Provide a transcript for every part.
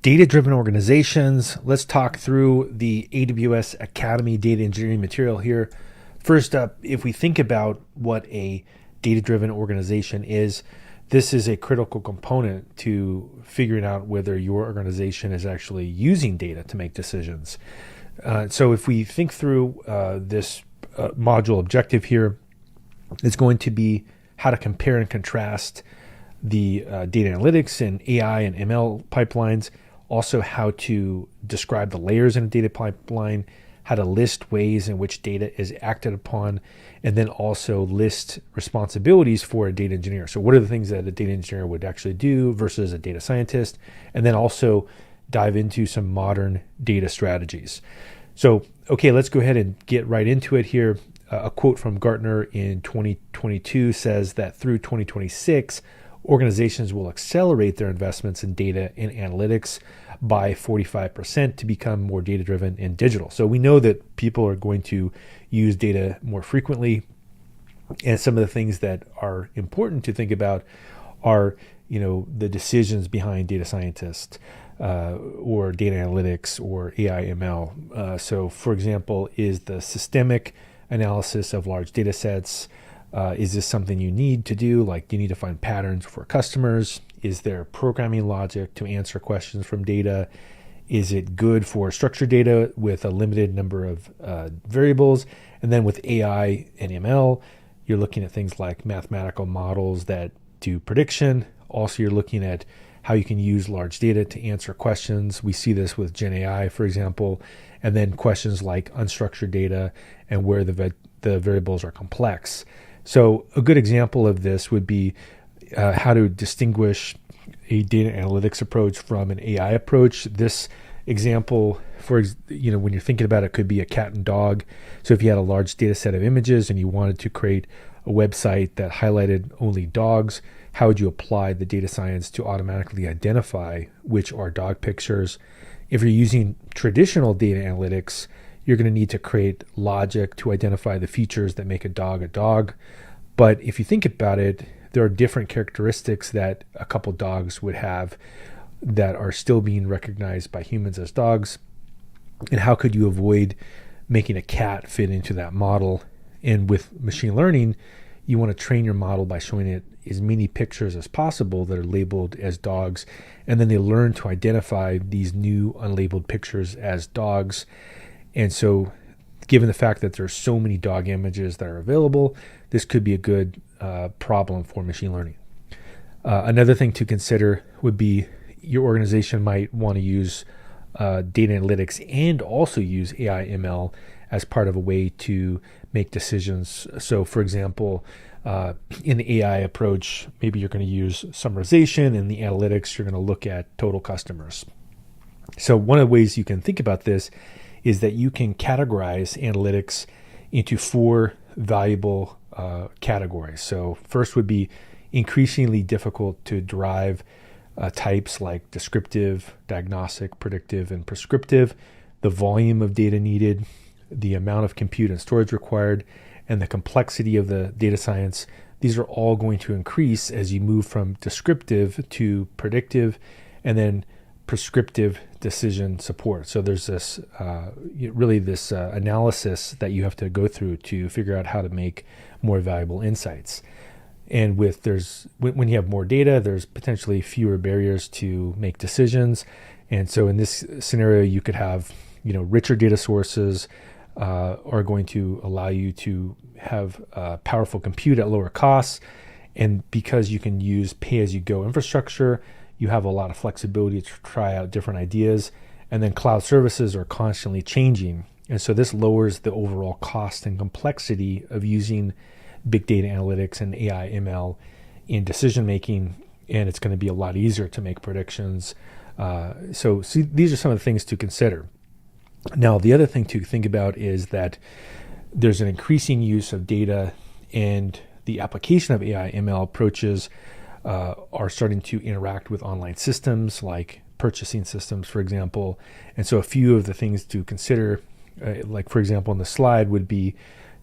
Data-driven organizations. Let's talk through the AWS Academy Data Engineering material here. First up, if we think about what a data-driven organization is, this is a critical component to figuring out whether your organization is actually using data to make decisions. So if we think through this module objective here, it's going to be how to compare and contrast the data analytics and AI and ML pipelines, also how to describe the layers in a data pipeline, how to list ways in which data is acted upon, and then also list responsibilities for a data engineer. So what are the things that a data engineer would actually do versus a data scientist? And then also dive into some modern data strategies. So, okay, let's go ahead and get right into it here. A quote from Gartner in 2022 says that through 2026, organizations will accelerate their investments in data and analytics by 45% to become more data-driven and digital. So we know that people are going to use data more frequently. And some of the things that are important to think about are, the decisions behind data scientists or data analytics or AI ML. So for example, is the systemic analysis of large data sets, is this something you need to do? Like, you need to find patterns for customers? Is there programming logic to answer questions from data? Is it good for structured data with a limited number of variables? And then with AI and ML, you're looking at things like mathematical models that do prediction. Also, you're looking at how you can use large data to answer questions. We see this with Gen AI, for example, and then questions like unstructured data and where the variables are complex. So a good example of this would be how to distinguish a data analytics approach from an AI approach. This example, when you're thinking about it, could be a cat and dog. So if you had a large data set of images and you wanted to create a website that highlighted only dogs, how would you apply the data science to automatically identify which are dog pictures? If you're using traditional data analytics, you're going to need to create logic to identify the features that make a dog a dog. But if you think about it, there are different characteristics that a couple dogs would have that are still being recognized by humans as dogs. And how could you avoid making a cat fit into that model? And with machine learning, you want to train your model by showing it as many pictures as possible that are labeled as dogs. And then they learn to identify these new unlabeled pictures as dogs. And so given the fact that there's so many dog images that are available, this could be a good problem for machine learning. Another thing to consider would be your organization might want to use data analytics and also use AI ML as part of a way to make decisions. So for example, in the AI approach, maybe you're going to use summarization. In the analytics, you're going to look at total customers. So one of the ways you can think about this is that you can categorize analytics into four valuable categories. So first would be increasingly difficult to derive types like descriptive, diagnostic, predictive, and prescriptive, the volume of data needed, the amount of compute and storage required, and the complexity of the data science. These are all going to increase as you move from descriptive to predictive and then prescriptive decision support. So there's this analysis that you have to go through to figure out how to make more valuable insights. And when you have more data, there's potentially fewer barriers to make decisions. And so in this scenario, you could have, richer data sources are going to allow you to have powerful compute at lower costs. And because you can use pay-as-you-go infrastructure, you have a lot of flexibility to try out different ideas. And then cloud services are constantly changing. And so this lowers the overall cost and complexity of using big data analytics and AI ML in decision making. And it's going to be a lot easier to make predictions. So these are some of the things to consider. Now, the other thing to think about is that there's an increasing use of data, and the application of AI ML approaches are starting to interact with online systems like purchasing systems, for example. And so a few of the things to consider, like for example in the slide, would be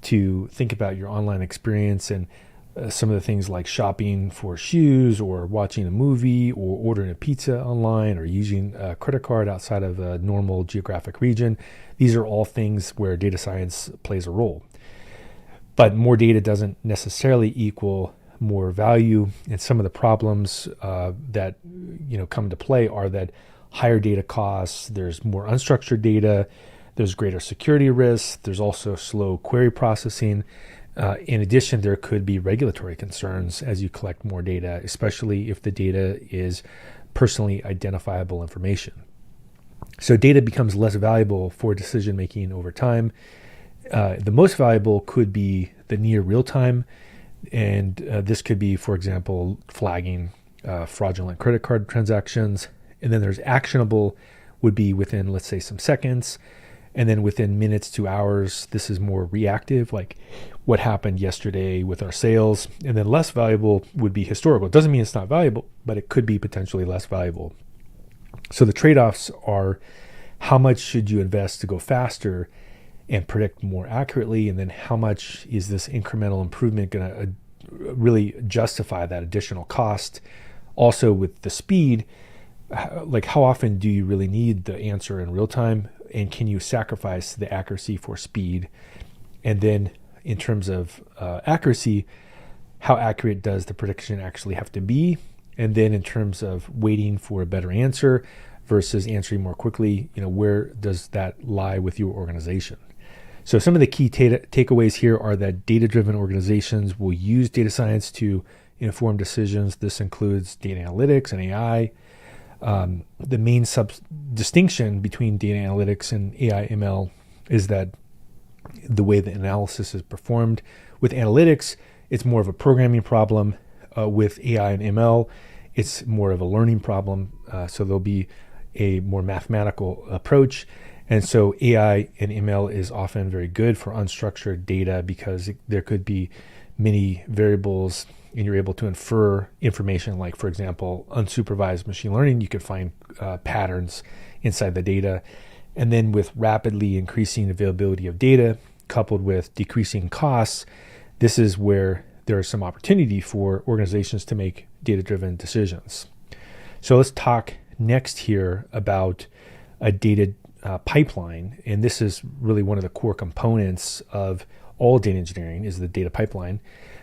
to think about your online experience and some of the things like shopping for shoes or watching a movie or ordering a pizza online or using a credit card outside of a normal geographic region. These are all things where data science plays a role. But more data doesn't necessarily equal more value. And some of the problems that come to play are that higher data costs, there's more unstructured data, there's greater security risks, there's also slow query processing. In addition, there could be regulatory concerns as you collect more data, especially if the data is personally identifiable information. So data becomes less valuable for decision making over time. The most valuable could be the near real time. And this could be, for example, flagging fraudulent credit card transactions. And then there's actionable would be within, let's say, some seconds. And then within minutes to hours, this is more reactive, like what happened yesterday with our sales. And then less valuable would be historical. It doesn't mean it's not valuable, but it could be potentially less valuable. So the trade-offs are how much should you invest to go faster and predict more accurately, and then how much is this incremental improvement going to really justify that additional cost? Also with the speed, like how often do you really need the answer in real time, and can you sacrifice the accuracy for speed? And then in terms of accuracy, how accurate does the prediction actually have to be? And then in terms of waiting for a better answer versus answering more quickly, where does that lie with your organization? So some of the key takeaways here are that data-driven organizations will use data science to inform decisions. This includes data analytics and AI. The main distinction between data analytics and AI ML is that the way the analysis is performed. With analytics, it's more of a programming problem. With AI and ML, it's more of a learning problem. So there'll be a more mathematical approach. And so AI and ML is often very good for unstructured data because there could be many variables and you're able to infer information like, for example, unsupervised machine learning. You could find patterns inside the data. And then with rapidly increasing availability of data coupled with decreasing costs, this is where there is some opportunity for organizations to make data-driven decisions. So let's talk next here about a data pipeline, and this is really one of the core components of all data engineering is the data pipeline.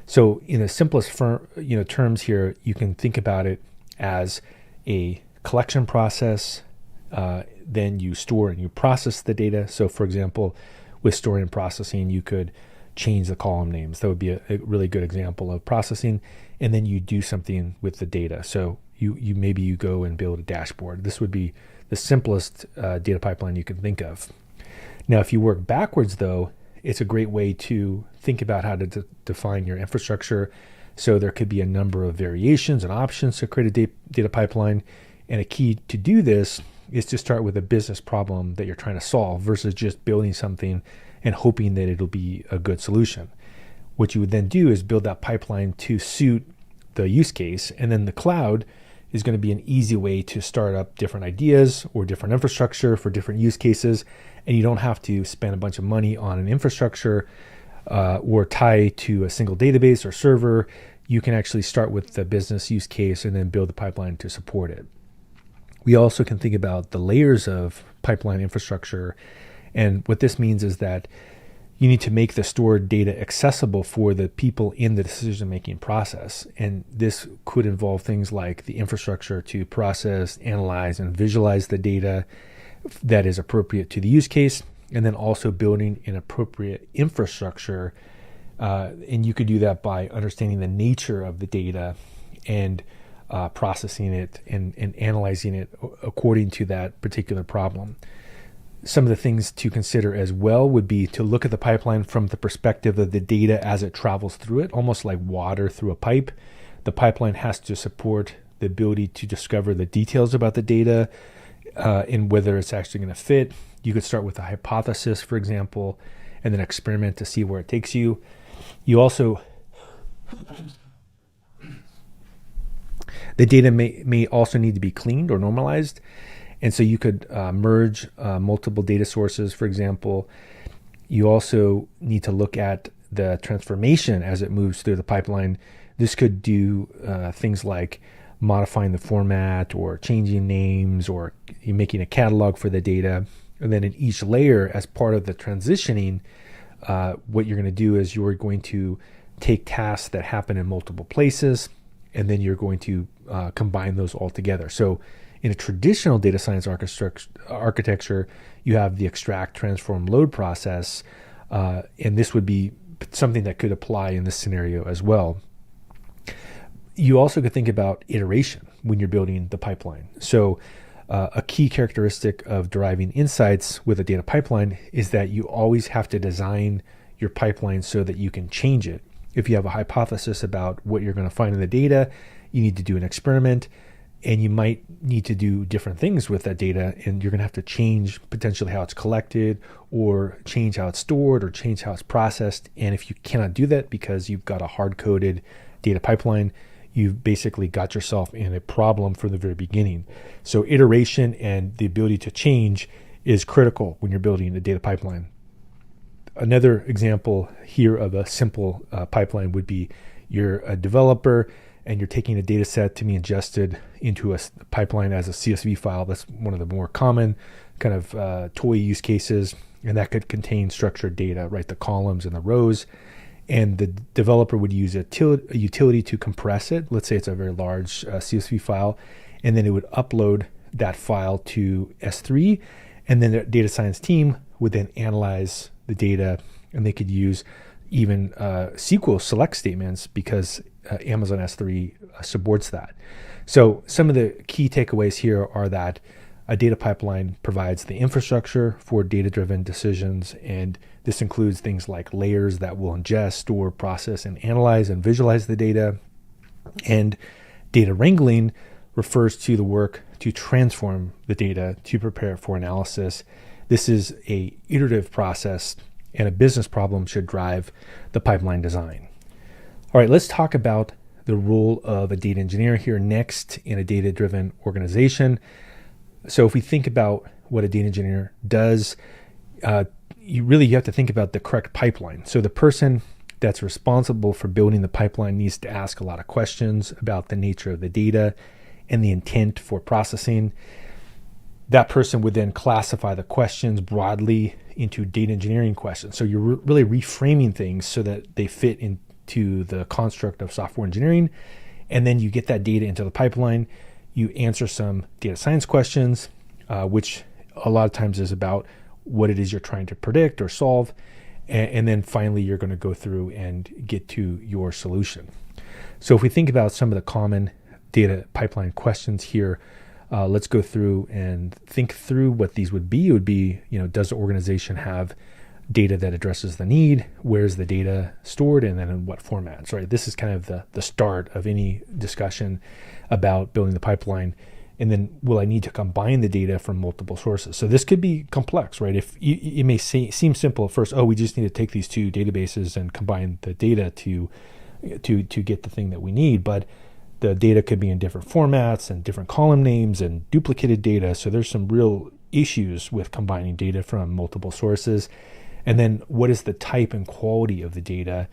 So in the simplest terms here, you can think about it as a collection process. Then you store and you process the data. So for example, with storing and processing, you could change the column names. That would be a really good example of processing. And then you do something with the data. So you maybe you go and build a dashboard. This would be the simplest data pipeline you can think of. Now, if you work backwards, though, it's a great way to think about how to define your infrastructure. So there could be a number of variations and options to create a data pipeline. And a key to do this is to start with a business problem that you're trying to solve versus just building something and hoping that it'll be a good solution. What you would then do is build that pipeline to suit the use case. And then the cloud is going to be an easy way to start up different ideas or different infrastructure for different use cases. And you don't have to spend a bunch of money on an infrastructure or tie to a single database or server. You can actually start with the business use case and then build the pipeline to support it. We also can think about the layers of pipeline infrastructure. And what this means is that you need to make the stored data accessible for the people in the decision-making process. And this could involve things like the infrastructure to process, analyze, and visualize the data that is appropriate to the use case, and then also building an appropriate infrastructure. And you could do that by understanding the nature of the data and processing it and analyzing it according to that particular problem. Some of the things to consider as well would be to look at the pipeline from the perspective of the data as it travels through it, almost like water through a pipe. The pipeline has to support the ability to discover the details about the data and whether it's actually going to fit. You could start with a hypothesis, for example, and then experiment to see where it takes you. You also, the data may also need to be cleaned or normalized. And so you could merge multiple data sources, for example. You also need to look at the transformation as it moves through the pipeline. This could do things like modifying the format or changing names or making a catalog for the data. And then in each layer, as part of the transitioning, what you're going to do is you're going to take tasks that happen in multiple places, and then you're going to combine those all together. So in a traditional data science architecture, you have the extract, transform, load process, and this would be something that could apply in this scenario as well. You also could think about iteration when you're building the pipeline. So a key characteristic of deriving insights with a data pipeline is that you always have to design your pipeline so that you can change it. If you have a hypothesis about what you're going to find in the data, you need to do an experiment, and you might need to do different things with that data, and you're going to have to change potentially how it's collected or change how it's stored or change how it's processed. And if you cannot do that because you've got a hard-coded data pipeline, you've basically got yourself in a problem from the very beginning. So iteration and the ability to change is critical when you're building a data pipeline. Another example here of a simple pipeline would be you're a developer and you're taking a data set to be ingested into a pipeline as a CSV file. That's one of the more common kind of toy use cases, and that could contain structured data, right? The columns and the rows. And the developer would use a utility to compress it. Let's say it's a very large CSV file, and then it would upload that file to S3, and then the data science team would then analyze the data, and they could use even SQL select statements because Amazon S3 supports that. So some of the key takeaways here are that a data pipeline provides the infrastructure for data-driven decisions, and this includes things like layers that will ingest, store, process, and analyze and visualize the data. And data wrangling refers to the work to transform the data to prepare it for analysis. This is a iterative process, and a business problem should drive the pipeline design. All right, let's talk about the role of a data engineer here next in a data-driven organization. So if we think about what a data engineer does, you have to think about the correct pipeline. So the person that's responsible for building the pipeline needs to ask a lot of questions about the nature of the data and the intent for processing. That person would then classify the questions broadly into data engineering questions. So you're really reframing things so that they fit into the construct of software engineering. And then you get that data into the pipeline. You answer some data science questions, which a lot of times is about what it is you're trying to predict or solve. And then finally, you're going to go through and get to your solution. So if we think about some of the common data pipeline questions here, let's go through and think through what these would be. It would be, does the organization have data that addresses the need? Where's the data stored, and then in what formats, right? This is kind of the start of any discussion about building the pipeline. And then will I need to combine the data from multiple sources? So this could be complex, right? If it may seem simple at first, we just need to take these two databases and combine the data to get the thing that we need. But the data could be in different formats and different column names and duplicated data. So there's some real issues with combining data from multiple sources. And then what is the type and quality of the data,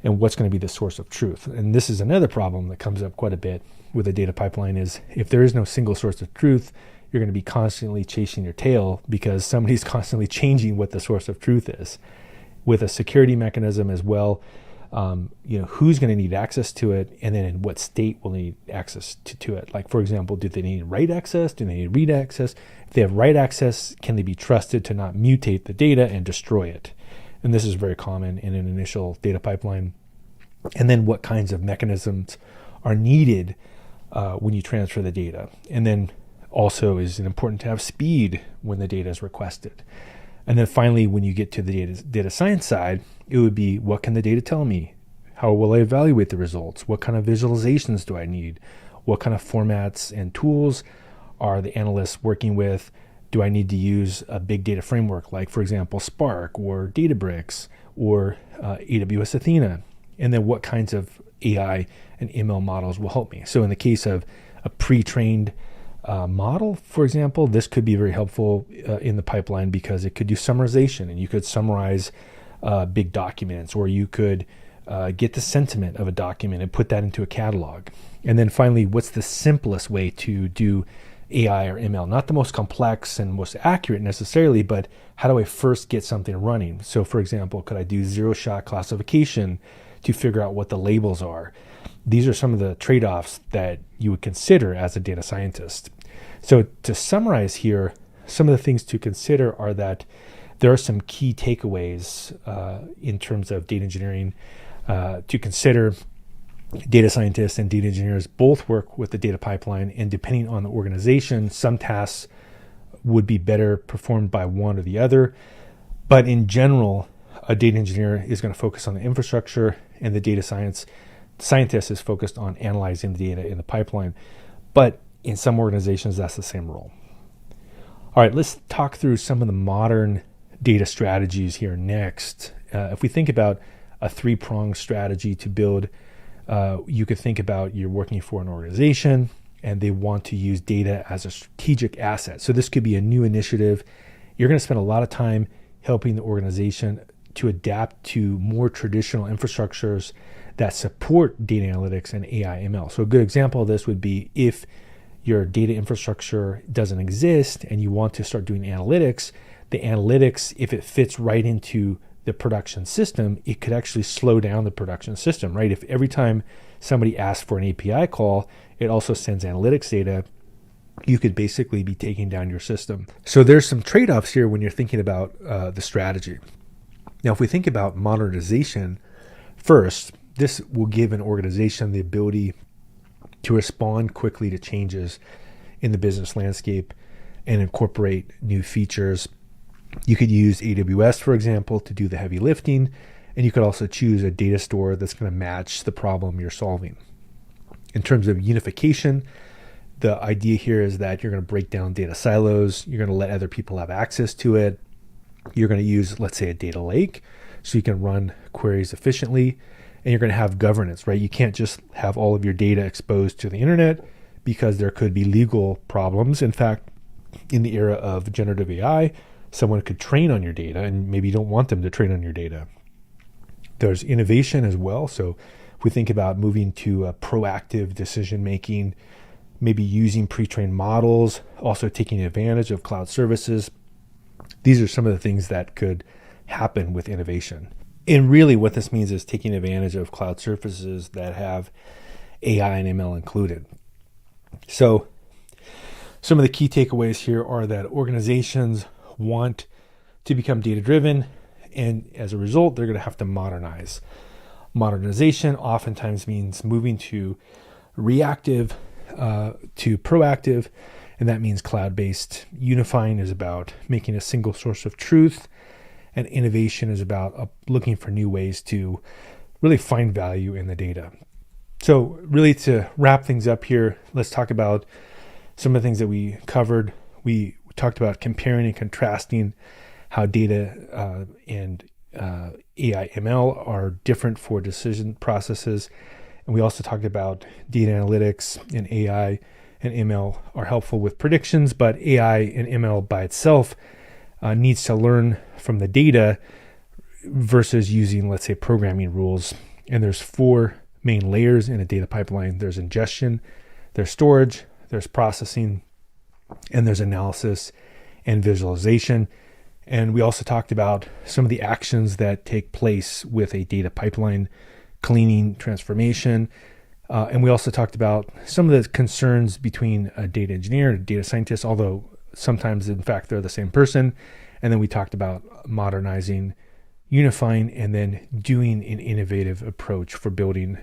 and what's going to be the source of truth? And this is another problem that comes up quite a bit with a data pipeline is if there is no single source of truth, you're going to be constantly chasing your tail because somebody's constantly changing what the source of truth is. With a security mechanism as well, who's going to need access to it, and then in what state will need access to it. Like, for example, do they need write access? Do they need read access? If they have write access, can they be trusted to not mutate the data and destroy it? And this is very common in an initial data pipeline. And then what kinds of mechanisms are needed when you transfer the data? And then also, is it important to have speed when the data is requested? And then finally, when you get to the data science side, it would be, what can the data tell me? How will I evaluate the results? What kind of visualizations do I need? What kind of formats and tools are the analysts working with? Do I need to use a big data framework like, for example, Spark or Databricks or AWS Athena? And then what kinds of AI and ML models will help me? So in the case of a pre-trained model, for example, this could be very helpful in the pipeline because it could do summarization, and you could summarize big documents, or you could get the sentiment of a document and put that into a catalog. And then finally, what's the simplest way to do AI or ML? Not the most complex and most accurate necessarily, but how do I first get something running? So for example, could I do zero-shot classification to figure out what the labels are? These are some of the trade-offs that you would consider as a data scientist. So to summarize here, some of the things to consider are that there are some key takeaways in terms of data engineering to consider. Data scientists and data engineers both work with the data pipeline, and depending on the organization, some tasks would be better performed by one or the other. But in general, a data engineer is going to focus on the infrastructure, and the data scientist is focused on analyzing the data in the pipeline. But in some organizations, that's the same role. All right, let's talk through some of the modern data strategies here next. If we think about a three-pronged strategy to build, you could think about you're working for an organization and they want to use data as a strategic asset. So this could be a new initiative. You're going to spend a lot of time helping the organization to adapt to more traditional infrastructures that support data analytics and AI ML. So a good example of this would be if your data infrastructure doesn't exist and you want to start doing analytics, the analytics, if it fits right into the production system, it could actually slow down the production system, right? If every time somebody asks for an API call, it also sends analytics data, you could basically be taking down your system. So there's some trade-offs here when you're thinking about the strategy. Now, if we think about modernization first, this will give an organization the ability to respond quickly to changes in the business landscape and incorporate new features. You could use AWS, for example, to do the heavy lifting, and you could also choose a data store that's going to match the problem you're solving. In terms of unification, the idea here is that you're going to break down data silos, you're going to let other people have access to it, you're going to use, let's say, a data lake so you can run queries efficiently, and you're going to have governance, right? You can't just have all of your data exposed to the internet because there could be legal problems. In fact, in the era of generative AI, someone could train on your data, and maybe you don't want them to train on your data. There's innovation as well. So if we think about moving to a proactive decision-making, maybe using pre-trained models, also taking advantage of cloud services, these are some of the things that could happen with innovation. And really what this means is taking advantage of cloud services that have AI and ML included. So some of the key takeaways here are that organizations want to become data-driven, and as a result, they're going to have to modernize. Modernization oftentimes means moving to reactive to proactive, and that means cloud-based. Unifying is about making a single source of truth, and innovation is about looking for new ways to really find value in the data. So really, to wrap things up here, let's talk about some of the things that we covered. We talked about comparing and contrasting how data and AI ML are different for decision processes. And we also talked about data analytics and AI and ML are helpful with predictions, but AI and ML by itself needs to learn from the data versus using, let's say, programming rules. And there's four main layers in a data pipeline. There's ingestion, there's storage, there's processing, and there's analysis and visualization. And we also talked about some of the actions that take place with a data pipeline, cleaning, transformation. And we also talked about some of the concerns between a data engineer and a data scientist, although sometimes, in fact, they're the same person. And then we talked about modernizing, unifying, and then doing an innovative approach for building